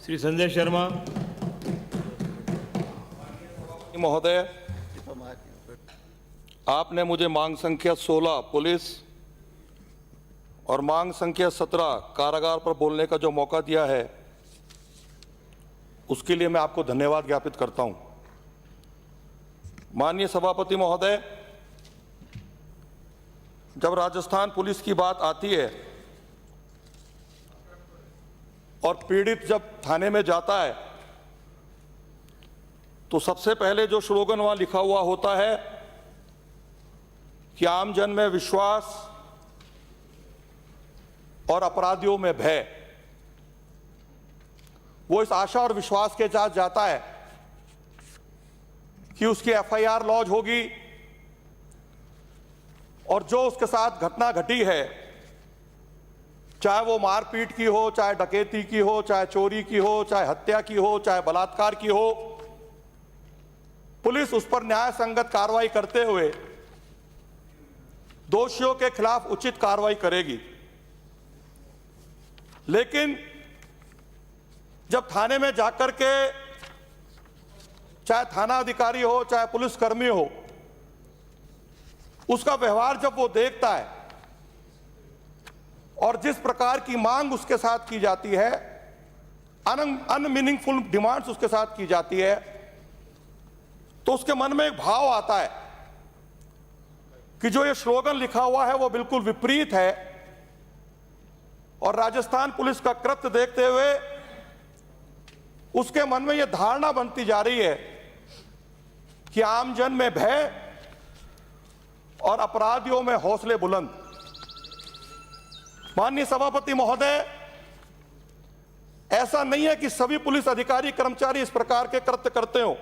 श्री संजय शर्मा। महोदय, आपने मुझे मांग संख्या 16 पुलिस और मांग संख्या 17 कारागार पर बोलने का जो मौका दिया है, उसके लिए मैं आपको धन्यवाद ज्ञापित करता हूं। माननीय सभापति महोदय, जब राजस्थान पुलिस की बात आती है और पीड़ित जब थाने में जाता है तो सबसे पहले जो स्लोगन वहां लिखा हुआ होता है कि आम जन में विश्वास और अपराधियों में भय। वो इस आशा और विश्वास के साथ जाता है कि उसकी एफआईआर लॉन्च होगी और जो उसके साथ घटना घटी है, चाहे वो मारपीट की हो, चाहे डकैती की हो, चाहे चोरी की हो, चाहे हत्या की हो, चाहे बलात्कार की हो, पुलिस उस पर न्याय संगत कार्रवाई करते हुए दोषियों के खिलाफ उचित कार्रवाई करेगी। लेकिन जब थाने में जाकर के चाहे थाना अधिकारी हो, चाहे पुलिसकर्मी हो, उसका व्यवहार जब वो देखता है और जिस प्रकार की मांग उसके साथ की जाती है, अनमीनिंगफुल डिमांड्स उसके साथ की जाती है, तो उसके मन में एक भाव आता है कि जो ये स्लोगन लिखा हुआ है वो बिल्कुल विपरीत है। और राजस्थान पुलिस का कृत्य देखते हुए उसके मन में यह धारणा बनती जा रही है कि आमजन में भय और अपराधियों में हौसले बुलंद। माननीय सभापति महोदय, ऐसा नहीं है कि सभी पुलिस अधिकारी कर्मचारी इस प्रकार के कृत्य करते हो।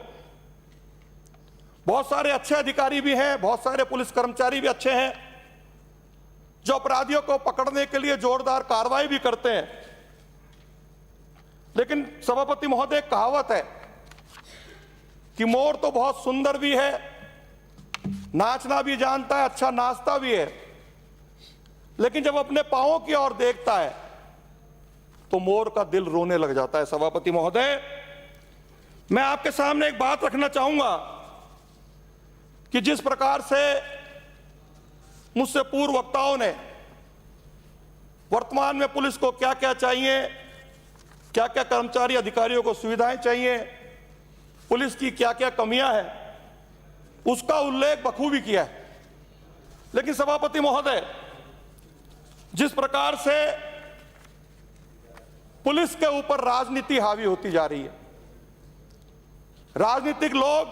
बहुत सारे अच्छे अधिकारी भी हैं, बहुत सारे पुलिस कर्मचारी भी अच्छे हैं जो अपराधियों को पकड़ने के लिए जोरदार कार्रवाई भी करते हैं। लेकिन सभापति महोदय, कहावत है कि मोर तो बहुत सुंदर भी है, नाचना भी जानता है, अच्छा नाचता भी है, लेकिन जब अपने पांवों की ओर देखता है तो मोर का दिल रोने लग जाता है। सभापति महोदय, मैं आपके सामने एक बात रखना चाहूंगा कि जिस प्रकार से मुझसे पूर्व वक्ताओं ने वर्तमान में पुलिस को क्या क्या चाहिए, क्या क्या कर्मचारी अधिकारियों को सुविधाएं चाहिए, पुलिस की क्या क्या कमियां हैं, उसका उल्लेख बखूबी किया है। लेकिन सभापति महोदय, जिस प्रकार से पुलिस के ऊपर राजनीति हावी होती जा रही है, राजनीतिक लोग,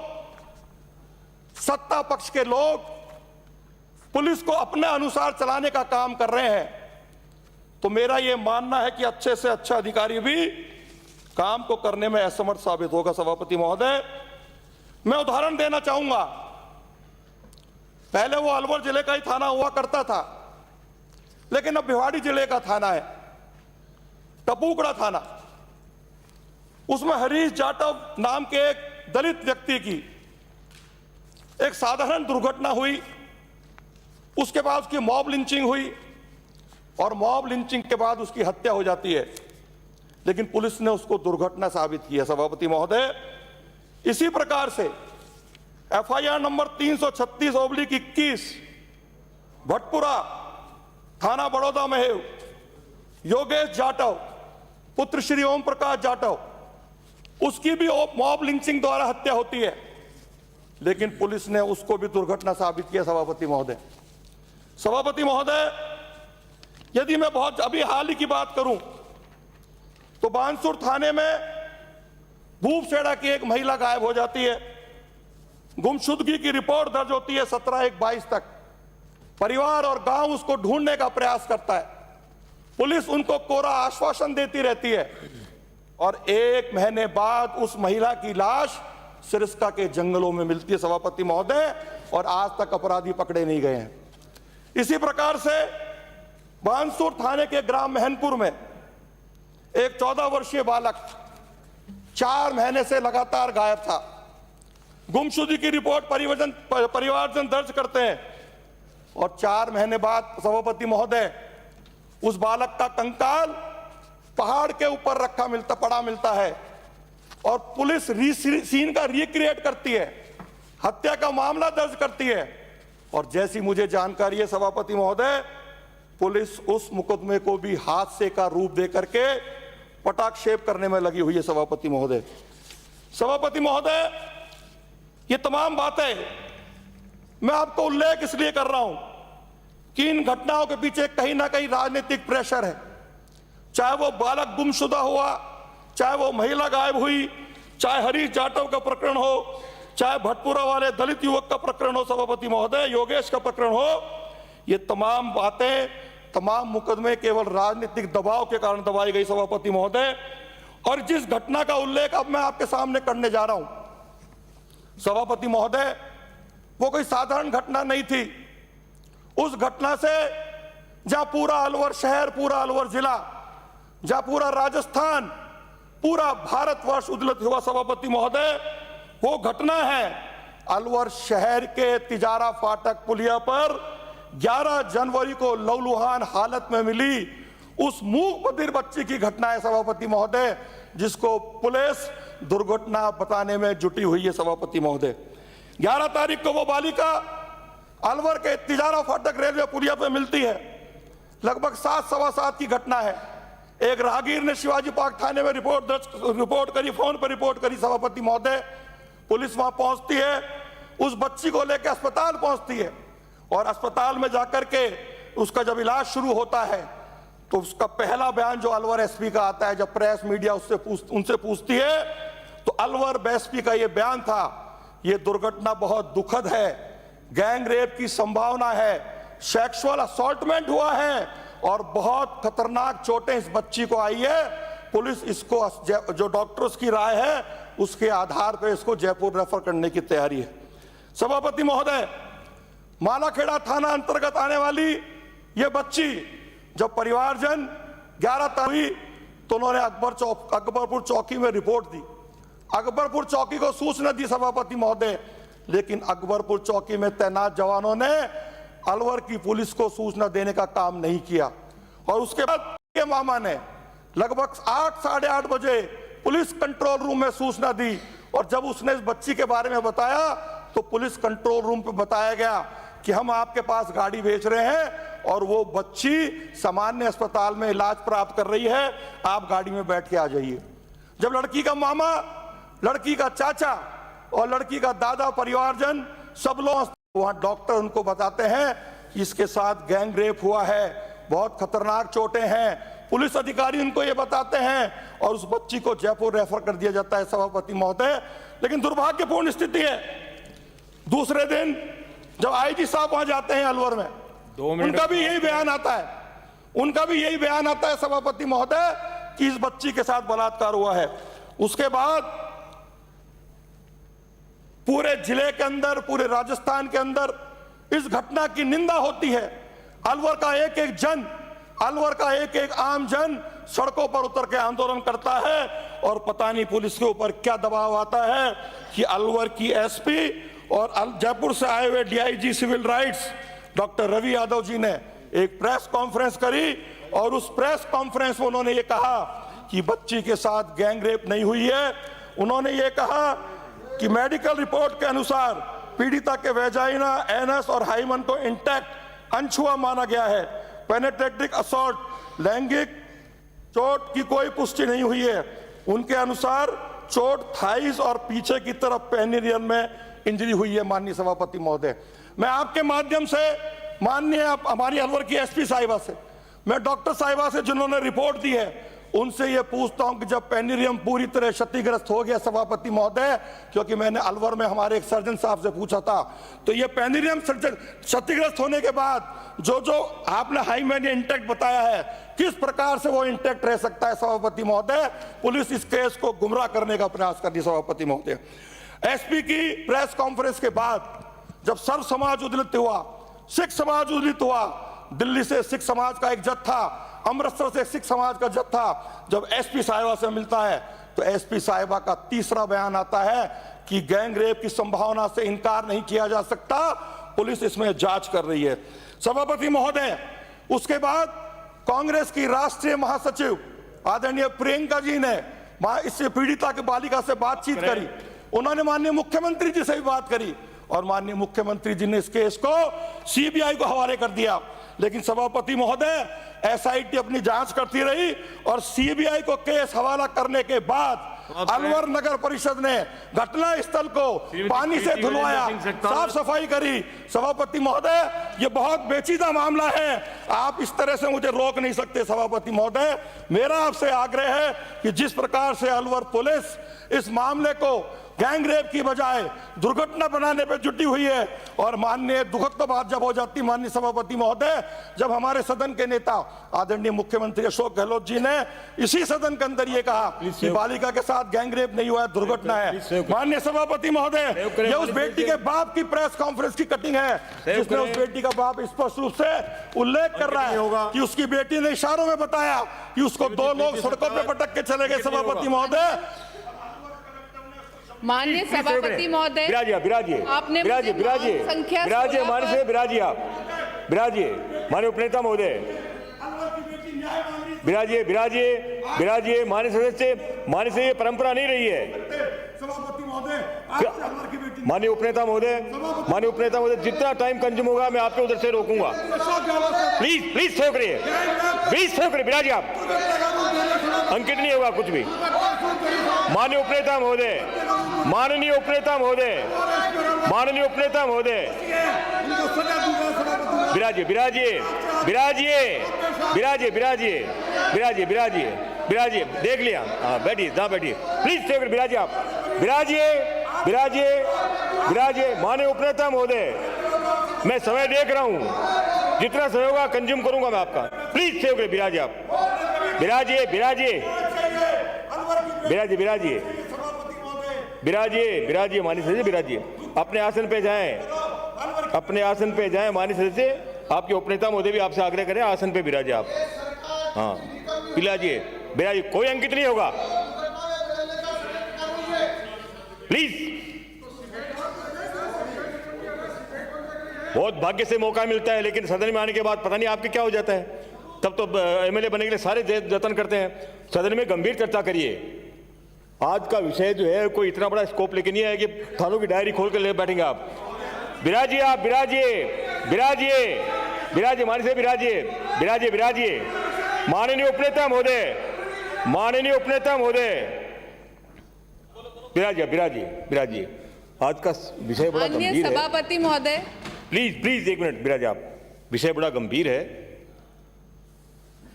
सत्ता पक्ष के लोग पुलिस को अपने अनुसार चलाने का काम कर रहे हैं, तो मेरा यह मानना है कि अच्छे से अच्छा अधिकारी भी काम को करने में असमर्थ साबित होगा। सभापति महोदय, मैं उदाहरण देना चाहूंगा। पहले वो अलवर जिले का ही थाना हुआ करता था, लेकिन अब भिवाड़ी जिले का थाना है, टपूकड़ा थाना। उसमें हरीश जाटव नाम के एक दलित व्यक्ति की एक साधारण दुर्घटना हुई, उसके बाद उसकी मॉब लिंचिंग हुई और मॉब लिंचिंग के बाद उसकी हत्या हो जाती है, लेकिन पुलिस ने उसको दुर्घटना साबित किया। सभापति महोदय, इसी प्रकार से एफआईआर नंबर 336/21 भटपुरा थाना बड़ौदा में है, योगेश जाटव पुत्र श्री ओम प्रकाश जाटव, उसकी भी मॉब लिंचिंग द्वारा हत्या होती है, लेकिन पुलिस ने उसको भी दुर्घटना साबित किया। सभापति महोदय, यदि मैं बहुत अभी हाल ही की बात करूं तो बानसूर थाने में भूपसेड़ा की एक महिला गायब हो जाती है। गुमशुदगी की रिपोर्ट दर्ज होती है 17/1/22 तक। परिवार और गांव उसको ढूंढने का प्रयास करता है, पुलिस उनको कोरा आश्वासन देती रहती है और 1 महीने बाद उस महिला की लाश सिरस्का के जंगलों में मिलती है। सभापति महोदय, और आज तक अपराधी पकड़े नहीं गए हैं। इसी प्रकार से बानसूर थाने के ग्राम महनपुर में एक 14 वर्षीय बालक 4 महीने से लगातार गायब था। गुमशुदगी की रिपोर्ट परिवारजन दर्ज करते हैं और 4 महीने बाद सभापति महोदय उस बालक का कंकाल पहाड़ के ऊपर पड़ा मिलता है और पुलिस सीन का रिक्रिएट करती है, हत्या का मामला दर्ज करती है और जैसी मुझे जानकारी है सभापति महोदय, पुलिस उस मुकदमे को भी हादसे का रूप दे करके पटाक्षेप करने में लगी हुई है। सभापति महोदय, ये तमाम बातें मैं आपको उल्लेख इसलिए कर रहा हूं कि इन घटनाओं के पीछे कहीं ना कहीं राजनीतिक प्रेशर है। चाहे वो बालक गुमशुदा हुआ, चाहे वो महिला गायब हुई, चाहे हरीश जाटव का प्रकरण हो, चाहे भटपुरा वाले दलित युवक का प्रकरण हो, सभापति महोदय योगेश का प्रकरण हो, ये तमाम बातें, तमाम मुकदमे केवल राजनीतिक दबाव के कारण दबाई गई सभापति महोदय। और जिस घटना का उल्लेख अब मैं आपके सामने करने जा रहा हूं सभापति महोदय, वो कोई साधारण घटना नहीं थी। उस घटना से जहां पूरा अलवर शहर, पूरा अलवर जिला, जहां पूरा राजस्थान, पूरा भारतवर्ष उद्विग्न हुआ सभापति महोदय, वो घटना है अलवर शहर के तिजारा फाटक पुलिया पर 11 जनवरी को लहूलुहान हालत में मिली उस मूक बधिर बच्ची की घटना है सभापति महोदय, जिसको पुलिस दुर्घटना बताने में जुटी हुई है सभापति महोदय। 11 तारीख को वो बालिका अलवर के तिजारा फाटक रेलवे पुलिया पे मिलती है। लगभग 7:15 की घटना है। एक राहगीर ने शिवाजी पार्क थाने में रिपोर्ट करी, फोन पर रिपोर्ट करी सभापति महोदय। पुलिस वहां पहुंचती है, उस बच्ची को लेकर अस्पताल पहुंचती है और अस्पताल में जाकर के उसका जब इलाज शुरू होता है तो उसका पहला बयान जो अलवर एसपी का आता है, जब प्रेस मीडिया उनसे पूछती है तो अलवर एसपी का यह बयान था, यह दुर्घटना बहुत दुखद है, गैंग रेप की संभावना है, सेक्सुअल असॉल्टमेंट हुआ है और बहुत खतरनाक चोटें इस बच्ची को आई है। पुलिस इसको, जो डॉक्टर्स की राय है उसके आधार पर इसको जयपुर रेफर करने की तैयारी है। सभापति महोदय, मालाखेड़ा थाना अंतर्गत आने वाली यह बच्ची जब परिवारजन 11 तारीख तो उन्होंने अकबरपुर चौकी में रिपोर्ट दी। अकबरपुर चौकी को सूचना दी सभापति महोदय, लेकिन अकबरपुर चौकी में तैनात जवानों ने अलवर की पुलिस को सूचना देने का काम नहीं किया और उसके बाद के मामा ने लगभग 8 साढ़े 8 बजे पुलिस कंट्रोल रूम में सूचना दी और जब उसने इस बच्ची के बारे में बताया तो पुलिस कंट्रोल रूम पे बताया गया कि हम आपके पास गाड़ी भेज रहे हैं और वो बच्ची सामान्य अस्पताल में इलाज प्राप्त कर रही है, आप गाड़ी में बैठ के आ जाइए। जब लड़की का मामा, लड़की का चाचा और लड़की का दादा, परिवारजन सब लोग वहां डॉक्टर उनको बताते हैं कि इसके साथ गैंग रेप हुआ है, बहुत खतरनाक चोटें हैं। पुलिस अधिकारी उनको ये बताते हैं और उस बच्ची को जयपुर रेफर कर दिया जाता है सभापति महोदय। लेकिन दुर्भाग्यपूर्ण स्थिति है, दूसरे दिन जब आईजी साहब वहां जाते हैं अलवर में, उनका भी यही बयान आता है सभापति महोदय कि इस बच्ची के साथ बलात्कार हुआ है। उसके बाद पूरे जिले के अंदर, पूरे राजस्थान के अंदर इस घटना की निंदा होती है। अलवर का एक एक आम जन सड़कों पर उतर के आंदोलन करता है और पता नहीं पुलिस के ऊपर क्या दबाव आता है कि अलवर की एसपी और जयपुर से आए हुए DIG civil rights doctor Ravi Yadav ji ने एक प्रेस कॉन्फ्रेंस करी और उस प्रेस कॉन्फ्रेंस में उन्होंने ये कहा कि बच्ची के साथ गैंग रेप नहीं हुई है। उन्होंने ये कहा कि मेडिकल रिपोर्ट के अनुसार पीड़िता के वेजाइना, एनस और हाइमन को इंटैक्ट अनछुआ माना गया है। पेनेट्रेटिव असॉल्ट, लैंगिक चोट की कोई पुष्टि नहीं हुई है। उनके अनुसार चोट थाइस और पीछे की तरफ पेनिरियन में इंजरी हुई है। माननीय सभापति महोदय, मैं आपके माध्यम से माननीय हमारी अलवर की एसपी साहिबा से, मैं डॉक्टर साहिबा से जिन्होंने रिपोर्ट दी है, उनसे ये पूछता हूं कि जब पेनिरियम पूरी तरह क्षतिग्रस्त हो गया सभापति महोदय, क्योंकि मैंने अलवर में हमारे एक सर्जन साहब से पूछा था, तो ये पेनिरियम क्षतिग्रस्त होने के बाद जो आपने हाईमैन इंटैक्ट बताया है, किस प्रकार से वो इंटैक्ट रह सकता है सभापति महोदय? पुलिस इस केस को गुमराह करने का प्रयास कर रही सभापति महोदय। एसपी की प्रेस कॉन्फ्रेंस के बाद जब सर्व समाज उद्विग्न हुआ, सिख समाज उद्विग्न हुआ, दिल्ली से सिख समाज का एक जत्था, अमृतसर से सिख समाज का जत्था जब एसपी साहिबा से मिलता है तो एसपी साहिबा का तीसरा बयान आता है कि गैंग रेप की संभावना से इनकार नहीं किया जा सकता, पुलिस इसमें जांच कर रही है सभापति महोदय। उसके बाद कांग्रेस की राष्ट्रीय महासचिव आदरणीय प्रियंका जी ने इससे पीड़िता की बालिका से बातचीत करी, उन्होंने माननीय मुख्यमंत्री जी से भी बात करी और माननीय मुख्यमंत्री जी ने इस केस को सीबीआई को हवाले कर दिया। लेकिन सभापति महोदय, एसआईटी अपनी जांच करती रही और सीबीआई को केस हवाला करने के बाद अलवर नगर परिषद ने घटना स्थल को पानी से धुलवाया, साफ सफाई करी। सभापति महोदय, ये बहुत पेचीदा मामला है, आप इस तरह से मुझे रोक नहीं सकते। सभापति महोदय, मेरा आपसे आग्रह है कि जिस प्रकार से अलवर पुलिस इस मामले को गैंग रेप की बजाय दुर्घटना बनाने पे जुटी हुई है, और माननीय दुखद तो बात जब हो जाती माननीय सभापति महोदय, जब हमारे सदन के नेता आदरणीय मुख्यमंत्री अशोक गहलोत जी ने इसी सदन के अंदर ये कहा कि बालिका के साथ गैंग रेप नहीं हुआ है, दुर्घटना है। माननीय सभापति महोदय, ये उस बेटी के बाप की प्रेस कॉन्फ्रेंस की कटिंग है जिसमें उस बेटी का बाप स्पष्ट रूप से उल्लेख कर रहा है कि उसकी बेटी ने इशारों में बताया कि उसको 2 लोग सड़कों पर पटक के चले गए। सभापति महोदय, माननीय सभापति महोदय, आपने विराजिए माननीय उपनेता महोदय, विराजिए माननीय सदस्य, माननीय से ये परंपरा नहीं रही है। माननीय उपनेता महोदय, जितना टाइम कंज्यूम होगा मैं आपको उधर से रोकूंगा। प्लीज सेव करिए, विराजिए आप, अंकित नहीं होगा कुछ भी। माननीय उपनेता महोदय, विराजिए, देख लिया, हाँ बैठिए, प्लीज सेव करिए, विराजिए आप, विराजिए माननीय उपनेता महोदय, मैं समय देख रहा हूं, जितना समय होगा कंज्यूम करूंगा मैं आपका। प्लीज सेव करिए, विराजिए आप, विराजिए माननीय सदस्य, विराजिए, अपने आसन पे जाएं, माननीय सदस्य, आपके उपनेता महोदय भी आपसे आग्रह करें, आसन पे विराजिए आप, हाँ विराजिए, कोई अंकित नहीं होगा, प्लीज। बहुत भाग्य से मौका मिलता है, लेकिन सदन में आने के बाद पता नहीं आपके क्या हो जाता है। तब तो एमएलए बनने के लिए सारे जतन करते हैं। सदन में गंभीर चर्चा करिए। आज का विषय जो है कोई इतना बड़ा स्कोप लेके नहीं है कि थानों की डायरी खोल कर ले बैठेंगे आप। विराजिए माननीय से विराजिए माननीय उपनेता महोदय, विराजिए। आज का विषय बड़ा गंभीर है। सभापति महोदय, प्लीज 1 मिनट, विराजिए आप, विषय बड़ा गंभीर है।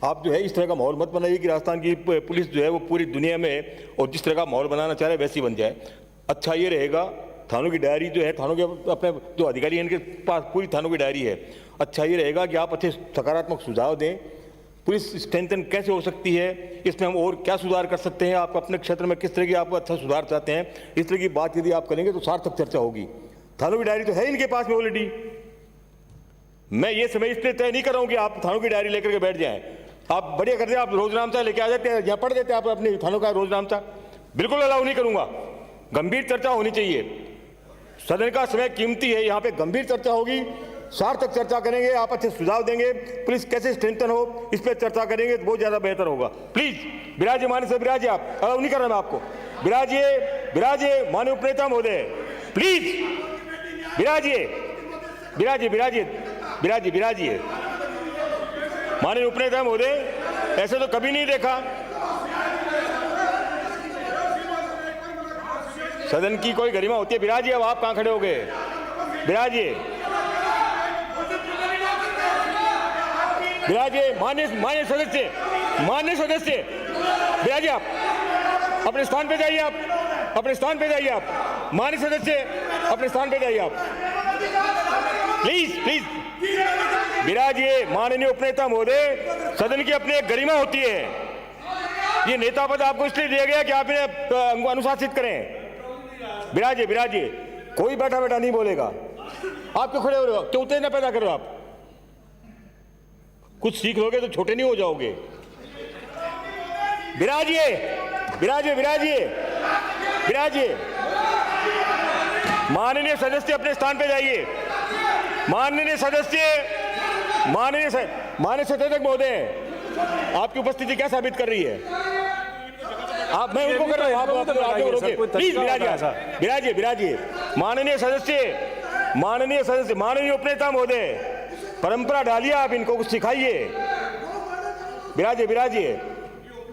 आप जो है इस तरह का माहौल मत बनाइए कि राजस्थान की पुलिस जो है वो पूरी दुनिया में और जिस तरह का माहौल बनाना चाह रहे वैसे ही बन जाए। अच्छा ये रहेगा, थानों की डायरी जो है, थानों के अपने जो अधिकारी हैं इनके पास पूरी थानों की डायरी है। अच्छा ये रहेगा कि आप अच्छे सकारात्मक सुझाव दें, पुलिस स्ट्रेंथन कैसे हो सकती है, इसमें हम और क्या सुधार कर सकते हैं, आप अपने क्षेत्र में किस तरह की आप अच्छा सुधार चाहते हैं, इस तरह की बात यदि आप करेंगे तो सार्थक चर्चा होगी। थानों की डायरी तो है इनके पास में ऑलरेडी। मैं ये समय इसलिए तय नहीं कर रहा हूँ कि आप थानों की डायरी लेकर के बैठ जाएं। आप बढ़िया करते हैं, आप रोजनामचा लेके आ जाते हैं, यहाँ पढ़ देते हैं आप अपने थानों का रोजनामचा। बिल्कुल अलाउ नहीं करूंगा, गंभीर चर्चा होनी चाहिए। सदन का समय कीमती है, यहाँ पे गंभीर चर्चा होगी, सार्थक चर्चा करेंगे, आप अच्छे सुझाव देंगे, पुलिस कैसे स्ट्रेंथन हो इस पर चर्चा करेंगे तो बहुत ज्यादा बेहतर होगा। प्लीज विराजिए माननीय से, विराजिए आप, अलाउ नहीं कर रहा मैं आपको। विराजिए माननीय उपनेता महोदय, प्लीज विराजिए माननीय उपनेता महोदय, ऐसे तो कभी नहीं देखा। सदन की कोई गरिमा होती है। विराजिए, अब आप कहां खड़े हो गए? विराजिए माननीय सदस्य विराजिए, आप अपने स्थान पे जाइए, आप माननीय सदस्य अपने स्थान पे जाइए, आप प्लीज विराजिए। माननीय उपनेता महोदय, सदन की अपनी एक गरिमा होती है। ये नेता पद आपको इसलिए दिया गया कि आप इन्हें अनुशासित करें। विराजिए, कोई बैठा नहीं बोलेगा। आप क्यों खड़े हो रहे हो? क्यों उत्तेजना पैदा कर रहे हो? आप कुछ सीख लोगे तो छोटे नहीं हो जाओगे। विराजिए। माननीय सदस्य अपने स्थान पे जाइए। माननीय सदस्य महोदय, आपकी उपस्थिति क्या साबित कर रही है? आप मैं उनको कर रहा हूँ, आप आगे रोकिए प्लीज। विराजिए माननीय सदस्य, माननीय उपनेता महोदय, परंपरा डालिए, आप इनको कुछ सिखाइए। विराजिए,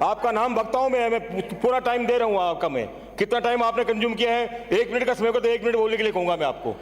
आपका नाम वक्ताओं में है, मैं पूरा टाइम दे रहा हूँ आपका। मैं कितना टाइम आपने कंज्यूम किया है? 1 मिनट का समय को, तो 1 मिनट बोलने के लिए कहूंगा मैं आपको।